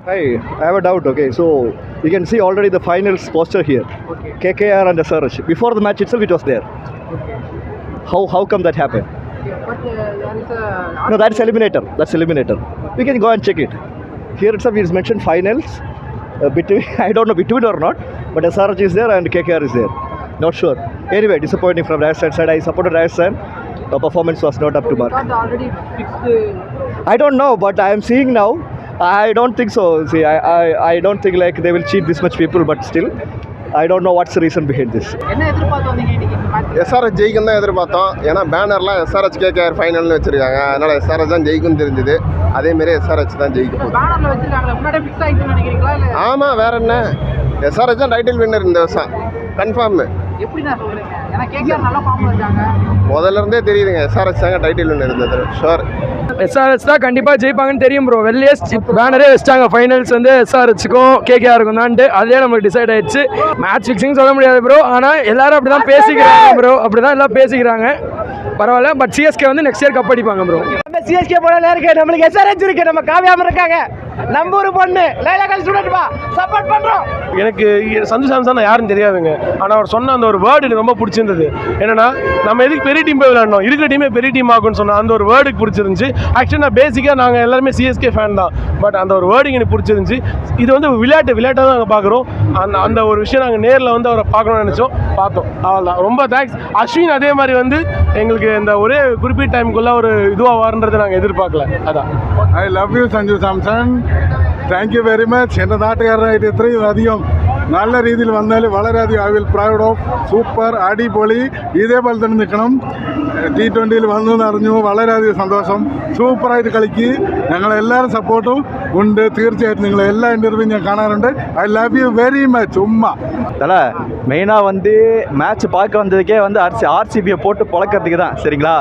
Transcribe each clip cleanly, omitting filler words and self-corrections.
Hi, I have a doubt. Okay, so you can see already the finals poster here. Okay. KKR and SRH. Before the match itself, it was there. Okay. How come that happened? But there is a. No, that's eliminator. That's eliminator. We can go and check it. Here itself is mentioned finals between I don't know between or not, but SRH is there and KKR is there. Not sure. Anyway, disappointing from Rajasthan side. I supported Rajasthan. The performance was not up to mark. Not already fixed. I don't know, but I am seeing now. I don't think so. See, I don't think like they will cheat this much people, but still, I don't know what's the reason behind this. என்ன எதிர்பார்த்து வந்தீங்க இன்னைக்கு இந்த match? SRH ஜெயிக்கும் தான் எதிர்பார்த்தோம். ஏன்னா பேனர்லாம் SRH KKR ஃபைனல்னு வச்சிருக்காங்க. அதனால எஸ்ஆர்எச் தான் ஜெயிக்கும்னு தெரிஞ்சுது. அதேமாரி எஸ்ஆர்எச் தான் ஜெயிக்கும். பேனர்ல வச்சிருக்காங்களே முன்னாடியே ஃபிக்ஸ் ஆயிடுச்சுன்னு நினைக்கிறீங்களா இல்ல? ஆமாம், வேற என்ன, எஸ்ஆர்எச் தான் டைட்டில் வின்னர் இந்த வருஷம் கன்ஃபார்ம். எப்படி நான் சொல்றேன்? ஏன்னா கேகேஆர் நல்லா ஃபார்ம்ல இருக்காங்க. முதல்ல இருந்தே தெரியுதுங்க எஸ்ஆர்எச் தாங்க டைட்டில் வின்னர் இருந்தது. ஷோர் எஸ்ஆர்எச் தான் கண்டிப்பாக ஜெயிப்பாங்கன்னு தெரியும் ப்ரோ. வெளியே பேனரே வச்சிட்டாங்க ஃபைனல்ஸ் வந்து எஸ்ஆர்எச்சுக்கும் கேகேஆருக்கும் தான்ட்டு. அதே நமக்கு டிசைட் ஆயிடுச்சு. மேட்ச் ஃபிக்ஸிங் சொல்ல முடியாது ப்ரோ. ஆனால் எல்லாரும் அப்படி தான் பேசிக்கிறாங்க ப்ரோ. அப்படி தான் எல்லாம் பேசிக்கிறாங்க. பரவாயில்ல. பட் சிஎஸ்கே வந்து நெக்ஸ்ட் இயர் கப் அடிப்பாங்க ப்ரோ. நம்ம சிஎஸ்கே போனாலே இருக்கு, நம்மளுக்கு எஸ்ஆர்எச் இருக்கு, நம்ம காவியாம இருக்காங்க. நம்ம ஒரு பொண்ணு லைலாக்கல் ஸ்டூடெண்ட் பா சப்போர்ட் பண்றோம். எனக்கு சஞ்சு சாம்சன் யாருன்னு தெரியாதுங்க. ஆனால் அவர் சொன்ன அந்த ஒரு வேர்டு எனக்கு ரொம்ப பிடிச்சிருந்தது. என்னன்னா, நம்ம எதுக்கு பெரிய டீம் போய் விளையாடணும், இருக்கிற டீமே பெரிய டீம் ஆகும்னு சொன்ன அந்த ஒரு வேர்டுக்கு பிடிச்சிருந்துச்சு. ஆக்சுவலி நான் பேசிக்காக நாங்கள் எல்லாருமே சிஎஸ்கே ஃபேன் தான். பட் அந்த ஒரு வேர்டிங் எனக்கு பிடிச்சிருந்துச்சு. இது வந்து விளையாட்டாக தான் நாங்கள் பார்க்குறோம். அந்த ஒரு விஷயம் நாங்கள் நேரில் வந்து அவரை பார்க்கணும்னு நினச்சோம், பார்த்தோம். அவ்வளோதான். ரொம்ப தேங்க்ஸ். அஸ்வின் அதே மாதிரி வந்து எங்களுக்கு இந்த ஒரே குறிப்பிட்ட டைமுக்குள்ளே ஒரு இதுவாக வரன்றதை நாங்கள் எதிர்பார்க்கல. அதான். I love you Sanju Samson. Thank you very much. എൻ്റെ നാട്ടുകാരനായിട്ട് ഇത്രയും അധികം നല്ല രീതിയിൽ വന്നാൽ വളരെയധികം I will proud of. Super, അടിപൊളി. ഇതേപോലെ തന്നെ നിൽക്കണം. T20 വന്നു എന്നറിഞ്ഞു, വളരെയധികം സന്തോഷം. സൂപ്പറായിട്ട് കളിക്ക്. ഞങ്ങളെല്ലാവരും സപ്പോർട്ടും ഉണ്ട്. തീർച്ചയായിട്ടും നിങ്ങളെ എല്ലാ ഇൻ്റർവ്യൂ ഞാൻ കാണാറുണ്ട്. I love you very much. உம்மா தலை மெயினாக வந்து மேட்ச் பார்க்க வந்ததுக்கே வந்து ஆர்சிபியை போட்டு பொழக்கிறதுக்கு தான். சரிங்களா?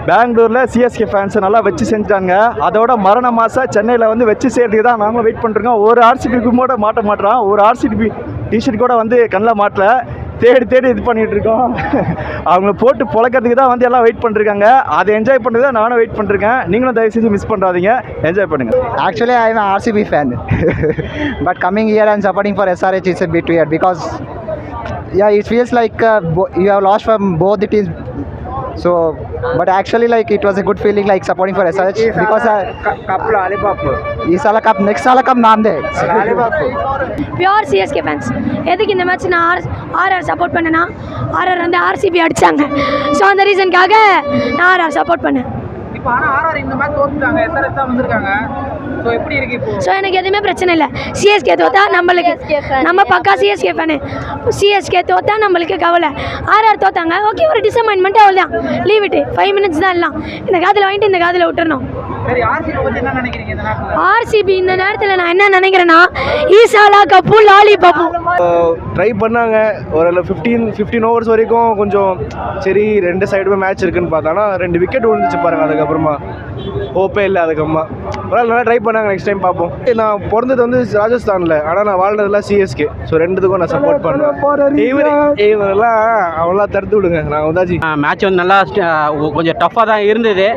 பெங்களூரில் சிஎஸ்கே ஃபேன்ஸை நல்லா வச்சு செஞ்சுட்டாங்க. அதோட மரண மாதம் சென்னையில் வந்து வச்சு செய்கிறதுக்கு தான் நாங்களும் வெயிட் பண்ணுறோம். ஒரு ஆர்சிபிக்கு கூட மாட்ட மாட்டோம். ஒரு ஆர்சிபி டிஷர்ட் கூட வந்து கண்ணில் மாட்டல. தேடி இது பண்ணிகிட்டு இருக்கோம். அவங்கள போட்டு பொழக்கிறதுக்கு தான் வந்து எல்லாம் வெயிட் பண்ணிருக்காங்க. அதை என்ஜாய் பண்ணுறது தான் நானும் வெயிட் பண்ணிருக்கேன். நீங்களும் தயவு செஞ்சு மிஸ் பண்ணுறாதீங்க, என்ஜாய் பண்ணுங்கள். Actually, I am an RCB fan, but coming here and supporting for SRH is a bit weird because, yeah, it feels like you have lost from both the teams. So, but actually, like it was a good feeling, like supporting for SRH because cup lollipop. this all cup next all cup naam de lollipop. Pure CSK fans. எதுக்கு இந்த match நான் RR support பண்ணேன்னா, RR வந்து RCB அடித்தாங்க. So அந்த ரீசனுக்காக நான் RR support பண்ணேன். இப்போ ஆனால் ஆர்ஆர் இந்த மேட்ச் தோத்துட்டாங்க, எஸ்ஆர்எச் தான் வந்திருக்காங்க. ஸோ எப்படி இருக்கு இப்போ? ஸோ எனக்கு எதுவுமே பிரச்சனை இல்லை. சிஎஸ்கே தோத்தா நம்மளுக்கு, நம்ம பக்கா சிஎஸ்கே ஃபேனு. சிஎஸ்கே தோத்தா நம்மளுக்கு கவலை. ஆர்ஆர் தோத்தாங்க, ஓகே, ஒரு டிசப்பாயின்மெண்ட், அவ்வளோதான். லீவ் இட்டு 5 minutes தான் எல்லாம். இந்த காதில் வாங்கிட்டு இந்த காதில் விட்டுறணும். சரி, ஆர்சிபி பற்றி என்ன நினைக்கிறீங்க இந்த நேரத்தில்? ஆர்சிபி இந்த நேரத்தில் நான் என்ன நினைக்கிறேன்னா, ஈசாலா கப்பு லாலிபப்பும் ட்ரை பண்ணாங்க. ஒரு 15 ஓவர்ஸ் வரைக்கும் கொஞ்சம் சரி, ரெண்டு சைடுமே மேட்ச் இருக்குன்னு பார்த்தானா 2 விக்கெட் விழுந்துச்சு பாருங்க. அதுக்கப்புறமா ஹோப்பே இல்லை. அதுக்கப்புறமா அதனால் நல்லா ட்ரை பண்ணாங்க. நெக்ஸ்ட் டைம் பார்ப்போம். நான் பிறந்தது வந்து ராஜஸ்தானில், ஆனால் நான் வாழ்ந்ததெல்லாம் சிஎஸ்கே. ஸோ ரெண்டுத்துக்கும் நான் சப்போர்ட் பண்ணுவேன். இவரெல்லாம் அவெல்லாம் தடுத்து விடுங்க. நான் வந்தாச்சு. மேட்ச் வந்து நல்லா கொஞ்சம் டஃப்பாக தான் இருந்தது.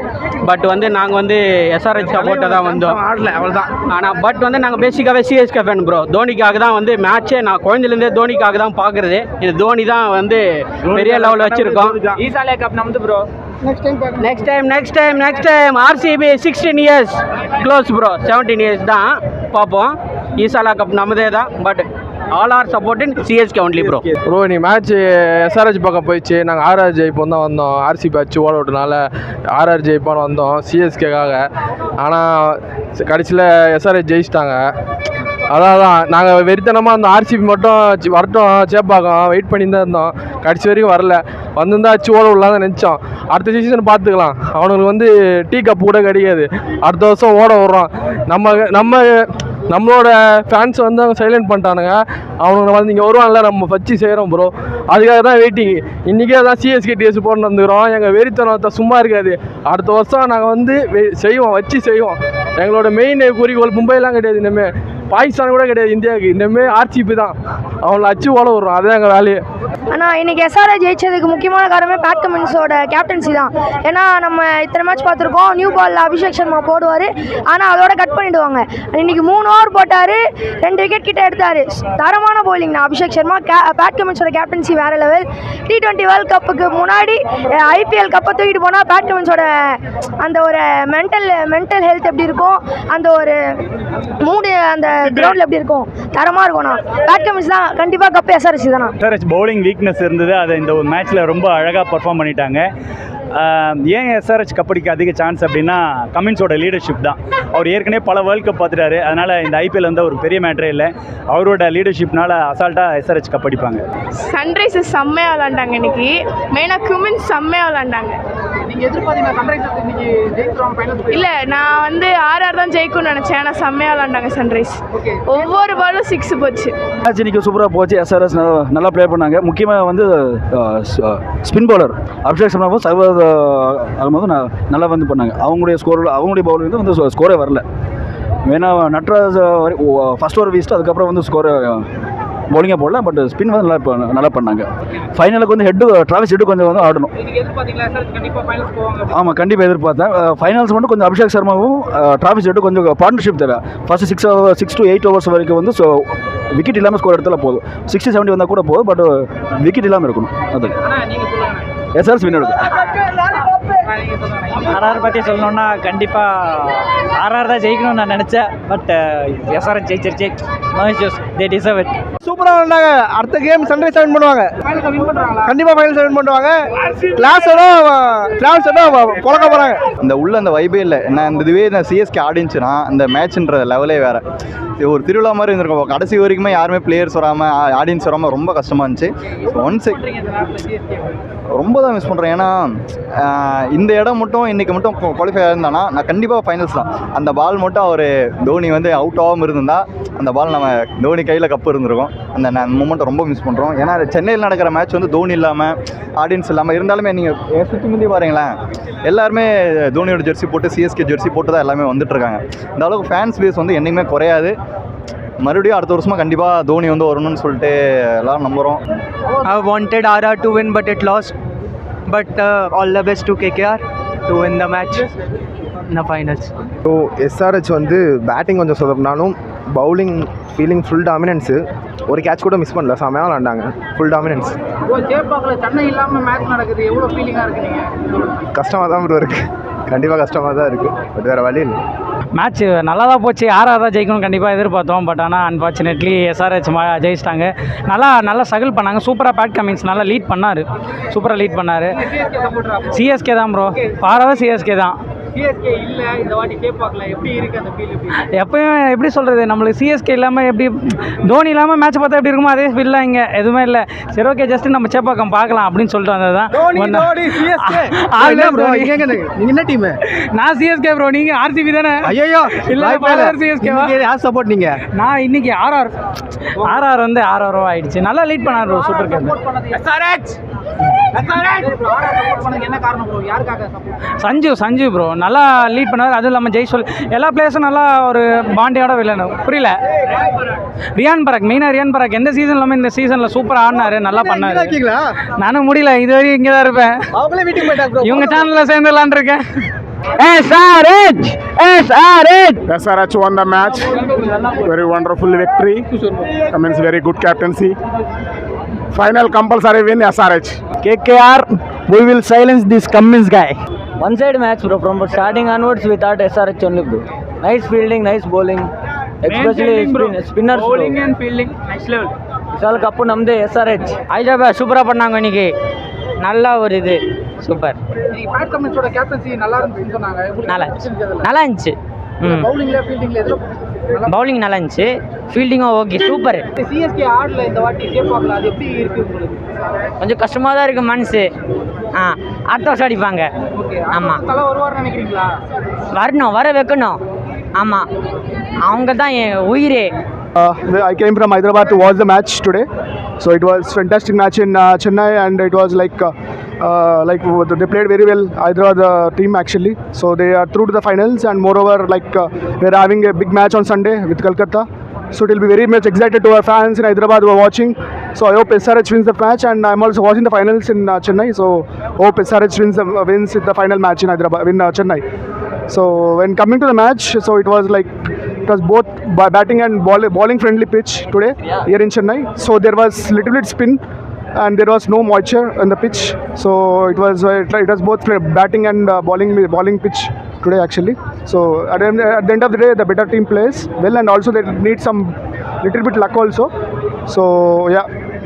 பட் வந்து நாங்கள் வந்து எஸ்ஆர்எச் சப்போர்ட்டை தான் வந்தோம். ஆடல அவ்வளோதான். ஆனால் பட் வந்து நாங்கள் பேசிக்காகவே சிஎஸ்கே ஃபேன் ப்ரோ. தோனிக்காக தான் வந்து மேட்ச்சே நான் குழந்தைலேருந்தே தோனிக்காக தான் பார்க்குறது. இது தோனி தான் வந்து பெரிய லெவலில் வச்சுருக்கோம். ஈசாலே கப் நமது bro. Next time RCB 16 years close bro. 17 years தான் பார்ப்போம். ஈசாலா கப் நமதே தான். But all are supporting CSK only bro. Bro, நீ மேட்ச் எஸ்ஆர்எச் பக்கம் போயிடுச்சு. நாங்கள் ஆர்ஆர் ஜெயிப்போம் தான் வந்தோம். ஆர்சிபி அச்சு ஓட விட்டனால ஆர்ஆர் ஜெயிப்பான்னு வந்தோம் சிஎஸ்கேக்காக. ஆனால் கடைசியில் எஸ்ஆர்எச் ஜெயிச்சிட்டாங்க. அதான் நாங்கள் வெறித்தனமாக அந்த ஆர்சிபி மட்டும் வரட்டும் சேப்பாக்கம் வெயிட் பண்ணி தான் இருந்தோம். கடைசி வரைக்கும் வரல. வந்திருந்தா அச்சு ஓட விடலான்னு நினச்சோம். அடுத்த சீசன் பார்த்துக்கலாம். அவனுக்கு வந்து டீ கப் கூட கிடைக்காது. அடுத்த வருஷம் ஓட விட்றோம். நம்மளோட ஃபேன்ஸ் வந்து அவங்க சைலண்ட் பண்ணிட்டானுங்க. அவனுங்க வந்து இங்கே வருவான்ல, நம்ம வச்சு செய்கிறோம் ப்ரோ. அதுக்காக தான் வெயிட்டிங். இன்றைக்கே தான் சிஎஸ்கே டிஎஸ் போட்டு வந்துக்கிறோம். எங்கள் வெறித்தனத்தை சும்மா இருக்காது. அடுத்த வருஷம் நாங்கள் வந்து வச்சு செய்வோம். எங்களோட மெயின் குறிக்கோள் மும்பைலாம் கிடையாது. இனிமேல் பாகிஸ்தான் கூட கிடையாது இந்தியாவுக்கு. இனிமேல் ஆர்சிபி தான். அவங்கள அச்சு ஓட விட்றோம், அதுதான் எங்கள் வேலையே. ஆனால் இன்னைக்கு SRH ஜெயிச்சதுக்கு முக்கியமான காரணமே பேட் கமின்ஸோட கேப்டன்சி தான். ஏன்னா நம்ம இத்தனை மேட்ச் பார்த்துருக்கோம், நியூ பால் அபிஷேக் சர்மா போடுவார், ஆனால் அதோட கட் பண்ணிவிடுவாங்க. இன்னைக்கு 3 ஓவர் போட்டார், 2 விக்கெட் கிட்ட எடுத்தார். தரமான பவுலிங் அபிஷேக் சர்மா. பேட் கமின்ஸோட கேப்டன்சி வேறு லெவல். T20 வேர்ல்ட் கப்புக்கு முன்னாடி IPL கப்பை தூக்கிட்டு போனால் பேட் கமின்ஸோட அந்த ஒரு மென்டல் ஹெல்த் எப்படி இருக்கும், அந்த ஒரு மூடு அந்த கிரவுண்டில் எப்படி இருக்கும், தரமாக இருக்கும்ண்ணா. பேட் கமின்ஸ் தான் கண்டிப்பாக கப்பு SRH தானா. SRH பவுலிங் வீக்னஸ் இருந்தது, அதை இந்த ஒரு மேட்ச்சில் ரொம்ப அழகாக பர்ஃபார்ம் பண்ணிட்டாங்க. ஏன் SRH கப்படிக்க அதிக சான்ஸ் அப்படின்னா கமின்ஸோட லீடர்ஷிப் தான். அவர் ஏற்கனவே பல வேர்ல்ட் கப் பார்த்துட்டாரு, அதனால் இந்த IPL வந்து ஒரு பெரிய மேட்டரே இல்லை. அவரோட லீடர்ஷிப்னால அசால்ட்டாக SRH கப்படிப்பாங்க. சன்ரைசர்ஸ் செம்மையாக விளாண்டாங்க இன்னைக்கு, மெயினாக குமின்ஸ் செம்மையாக விளாண்டாங்க. நீங்கள் எதிர்பார்த்தீங்களா சன்ரைசர்ஸ் இன்னைக்கு ஜெயிச்சிருவாங்க ஃபைனல்? இல்லை, நான் வந்து RR தான் ஜெயிக்கும்னு நினச்சேன், ஆனால் செம்மையாக விளாண்டாங்க சன்ரைஸ். ஒவ்வொரு பாலும் 6 போச்சு. மேட்ச் இன்னைக்கு சூப்பராக போச்சு. SRH நல்லா ப்ளே பண்ணாங்க. முக்கியமாக வந்து ஸ்பின் பவுலர் அபிஷேக் சர்மாவும் சர்வ ஆகும்போது நல்லா வந்து பண்ணாங்க. அவங்களுடைய பவுலிங் வந்து ஸ்கோரே வரல. வேணா நட்ராஜ் ஃபர்ஸ்ட் ஓவர் வீஸ்ட்டு, அதுக்கப்புறம் வந்து ஸ்கோரை பவுலிங்காக போடல. பட் ஸ்பின் வந்து நல்லா பண்ணாங்க. ஃபைனலுக்கு வந்து டிராவிஸ் ஹெட்டு கொஞ்சம் வந்து ஆடணும். ஆமாம், கண்டிப்பாக எதிர்பார்த்தேன். ஃபைனல்ஸ் மட்டும் கொஞ்சம் அபிஷேக் சர்மாவும் டிராவிஸ் ஹெட்டு கொஞ்சம் பார்ட்னர்ஷிப் தேவை. ஃபஸ்ட்டு 6 to 8 ஓவர்ஸ் வரைக்கும் வந்து விக்கெட் இல்லாமல் ஸ்கோர் எடுத்தால் போதும். 60-70 வந்தால் கூட போதும், பட் விக்கெட் இல்லாமல் இருக்கணும். அது SRH வின் எடுக்கும். RR பற்றி சொல்லணுன்னா கண்டிப்பாக RR தான் ஜெயிக்கணும்னு நான் நினச்சேன். பட் SRH ஜெயிச்சிருச்சு. No issues, they deserve it. சூப்பராக விளாண்டாங்க. அடுத்த கேம் சன்ரைஸ் வின் பண்ணுவாங்க. கண்டிப்பாக ஃபைனல்ஸ் வின் பண்ணுவாங்க. கிளாஸோட பொழக்க போகிறாங்க. இந்த உள்ள அந்த வைபே இல்லை. இந்த இதுவே இந்த CSK ஆடிச்சுன்னா அந்த மேட்ச்ன்ற லெவலே வேறு. ஒரு திருவிழா மாதிரி இருந்திருக்கும். கடைசி வரைக்குமே யாருமே பிளேயர்ஸ் வராமல் ஆடியன்ஸ் வராமல் ரொம்ப கஷ்டமாக இருந்துச்சு. ஒன்ஸ் ரொம்ப தான் மிஸ் பண்ணுறேன். ஏன்னா இந்த இடம் மட்டும் இன்றைக்கி மட்டும் குவாலிஃபை ஆயிருந்தானா நான் கண்டிப்பாக ஃபைனல்ஸ் தான். அந்த பால் மட்டும் அவர் தோனி வந்து அவுட் ஆகாமல் இருந்தால் அந்த பால் நம்ம தோனி கையில் கப்பு இருந்திருக்கும். அந்த மூமெண்ட்டை ரொம்ப மிஸ் பண்ணுறோம். ஏன்னா சென்னையில் நடக்கிற மேட்ச் வந்து தோனி இல்லாமல் ஆடியன்ஸ் இல்லாமல் இருந்தாலுமே நீங்கள் சுற்றி முந்தி பாருங்களேன், எல்லாருமே தோனியோட ஜெர்சி போட்டு CSK ஜெர்சி போட்டு தான் எல்லாமே வந்துட்டுருக்காங்க. இந்த அளவுக்கு ஃபேன்ஸ் பேஸ் வந்து என்றைக்குமே குறையாது. மறுபடியும் அடுத்த வருஷமாக கண்டிப்பாக தோனி வந்து வரணும்னு சொல்லிட்டு எல்லோரும் நம்புகிறோம். I wanted RR to win but it lost. But all the best to KKR to win the match in the finals. So SRH வந்து பேட்டிங் கொஞ்சம் சொதப்பினாலும் பவுலிங் ஃபீலிங் ஃபுல் டாமினன்ஸு. ஒரு கேட்ச் கூட மிஸ் பண்ணல, செமையாக விளாண்டாங்க. Full dominance. சென்னை இல்லாமல் match நடக்குது, எவ்வளோ ஃபீலிங்காக இருக்கு நீங்கள்? கஷ்டமாக தான் ப்ரோ இருக்குது, கண்டிப்பாக கஷ்டமாக தான் இருக்குது. பட் வேறு வழி இல்லை. மேட்ச் நல்லா தான் போச்சு. RR தான் ஜெயிக்கணும் கண்டிப்பாக எதிர்பார்த்தோம். பட் ஆனால் அன்ஃபார்ச்சுனேட்லி SRH ஜெயிச்சிட்டாங்க. நல்லா ஸ்ட்ரகிள் பண்ணாங்க. சூப்பராக பேட் கமின்ஸ் நல்லா லீட் பண்ணார். சூப்பராக லீட் பண்ணார். CSK தான் ப்ரோ, பாரவ CSK தான். CSK இல்லை இந்த வாட்டி கேட்பாக்கல, எப்படி இருக்குது அந்த ஃபீல்? எப்பயும் எப்படி சொல்கிறது, நம்மளுக்கு CSK இல்லாமல் எப்படி தோனி இல்லாமல் மேட்ச் பார்த்தா எப்படி இருக்குமோ அதே ஃபீல்லாம் இங்கே எதுவுமே இல்லை. சரி, ஓகே, ஜஸ்ட்டு நம்ம சேப்பாக்கம் பார்க்கலாம் அப்படின்னு சொல்லிட்டு வந்தது தான். என்ன டீம்? நான் CSK ப்ரோ, நீங்கள் RCB தானே? ஐயோ இல்லை, CSK யார் சப்போர்ட் நீங்கள்? நான் இன்னைக்கு RR வந்து RR ஆயிடுச்சு. நல்லா லீட் பண்ணார் ப்ரோ. Super game. என்ன காரணம் ப்ரோ? யாருக்காக? சஞ்சு ப்ரோ நல்லா லீட் பண்ணார். அதுவும் இல்லாமல் ஜெய்ஸ்வால் எல்லா பிளேயர்ஸும் நல்லா ஒரு பாண்டியோட விளையாடணும். புரியல, ரியான் பராக், மெயினாக ரியான் பராக் எந்த சீசன் இல்லாமல் இந்த சீசனில் சூப்பராக ஆடினாரு, நல்லா பண்ணாரு. நானும் முடியல, இது வரைக்கும் இங்கே தான் இருப்பேன். இவங்க சேனலில் சேர்ந்து விளாண்டுருக்கேன். SRH won the match. Very wonderful victory. Cummins very good captaincy. Final compulsory win SRH. KKR, we will silence this Cummins guy. One-side match bro. From starting onwards, we thought SRH only bro. Nice fielding, nice bowling. Especially spinners bro. Bowling and fielding, next level. Isal cup namde SRH. Aija super பண்ணாங்க இன்னைக்கு. நல்ல ஒரு இது super. இன்னைக்கு bad கமின்ஸோட captaincy நல்லா இருந்துச்சுன்னு சொன்னாங்க. நல்லா இருந்துச்சு. பவுலிங்ல ஃபீல்டிங்ல எதுல? பவுலிங் நல்லா இருந்துச்சு, ஃபீல்டிங்கும் ஓகே, சூப்பர். CSK ஆடல இந்த வாட்டி கேட்பாக்கல, அது எப்படி இருக்கு உங்களுக்கு? கொஞ்சம் கஷ்டமாக தான் இருக்குது மனசு. அடுத்த வருஷம் அடிப்பாங்க. ஆமாம், தலை வருவார்னு நினைக்கிறீங்களா? வர வைக்கணும். ஆமாம், அவங்க தான் என் உயிரே. I came from Hyderabad to watch the match today. So it was fantastic match in Chennai, and it was like they played very well. Hyderabad team actually. So they are through to the finals, and moreover we're having a big match on Sunday with Kolkata. So it will be very much excited to our fans in Hyderabad who are watching. So I hope SRH wins the match, and I'm also watching the finals in Chennai. So hope SRH wins the final match in Hyderabad, in Chennai. So when coming to the match, so it was both batting and bowling friendly pitch today here in Chennai. So there was little bit spin, and there was no moisture on the pitch. So it was both batting and bowling pitch today actually. So at the end of the day, the better team plays well, and also they need some little bit luck also. So yeah.